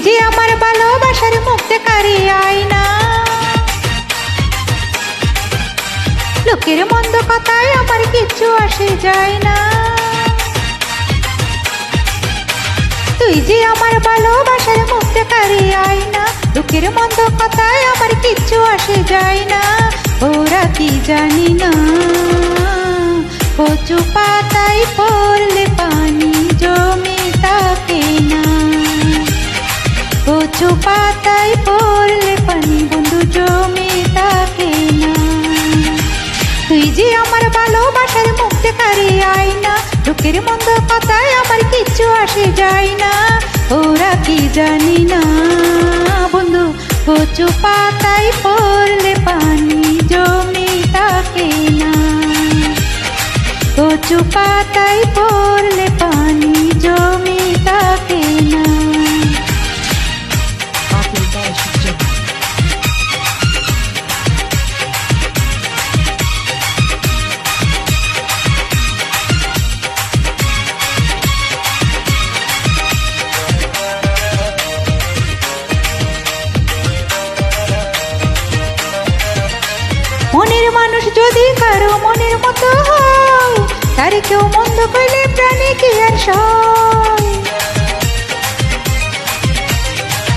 যে আমার ভালোবাসার মুক্তকারী আয়না, লোকের মন্দ কথায় আমার কিচ্ছু আসে যায় না। তুই যে আমার ভালোবাসার মুক্তকারী আয়না, লোকের মন্দ কথায় আমার কিচ্ছু আসে যায় না। ওরা কি জানি না, কচু পাতায় পড়লে পানি জমে থাকে না। কচু পাতায় পড়লে পানি বন্ধু জমে থাকে না। তুই যে আমার ভালোবাসার মুক্তকারী আয়না, লোকের মন্দ কথায় আমার কিচ্ছু আসে যায় না। ওরা কি জানি না বন্ধু, কচু পাতায় পড়লে পানি জমে থাকে না। কচু পাতায় পড়লে পানি জমে থাকে না। মনের মানুষ যদি কারো মনের মতো হয়, তার কেউ মন্দ করলে প্রাণে কি আর সয়।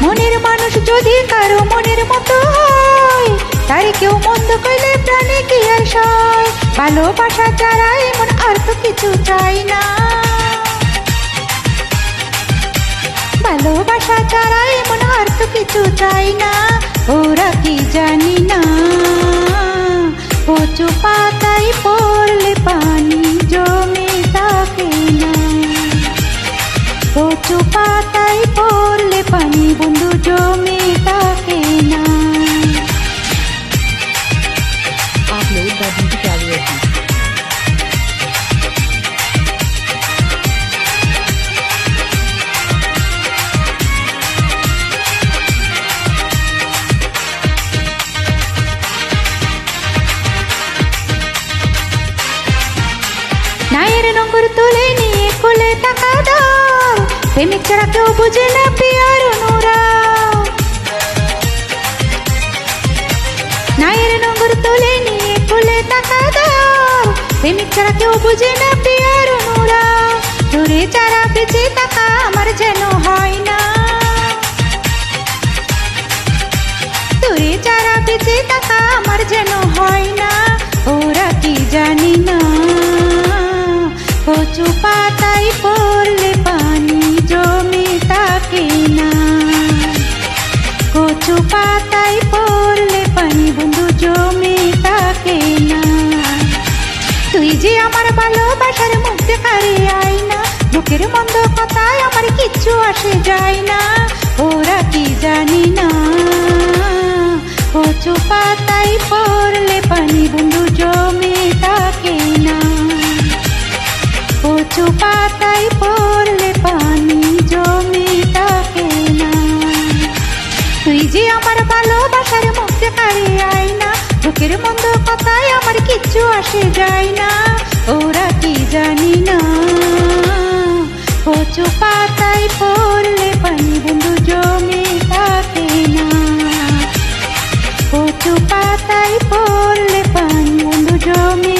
মনের মানুষ যদি কারো মনের মতো হয়, তার কেউ মন্দ করলে প্রাণে কি আর সয়। ভালোবাসা ছাড়া এমন আর তো কিছু চাই না। ভালোবাসা ছাড়া এমন আর তো কিছু চাই না। ওরা কি জানি না, কচু পাতায় পড়লে পানি জমে থাকে না। কচু পাতায় পড়লে পানি বন্ধু জমে থাকে না। নায়ের নম্বর তুলে নিয়ে কোলে টাকা দাও, প্রেমিক ছাড়া কেউ বুঝে না প্রিয়ার অনুরাগ। নায়ের নম্বর তুলে নিয়ে কোলে টাকা দাও, প্রেমিক ছাড়া কেউ বুঝে না প্রিয়ার অনুরাগ। তোরে ছাড়া বেঁচে থাকা আমার যেন হয় না। তোরে ছাড়া বেঁচে থাকা আমার যেন হয় না। ওরা কি জানি না, কচু পাতায় পড়লে পানি জমে থাকে না। কচু পাতায় পড়লে পানি বন্ধু জমে থাকে না। তুই যে আমার ভালোবাসার মুক্তকারী আয়না, লোকের মন্দ কথায় আমার কিচ্ছু আসে যায় না। ওরা কি জানি না, কচু পাতায় পড়লে পানি বন্ধু জমে থাকে না। কচু পাতায় পড়লে পানি জমে থাকে না। তুই যে আমার ভালোবাসার মুক্তকারী আয়না, লোকের মন্দ কথায় আমার কিচ্ছু আসে যায় না। ওরা কি জানি না, কচু পাতায় পড়লে পানি বন্ধু জমে থাকে না। কচু পাতায় পড়লে পানি বন্ধু জমে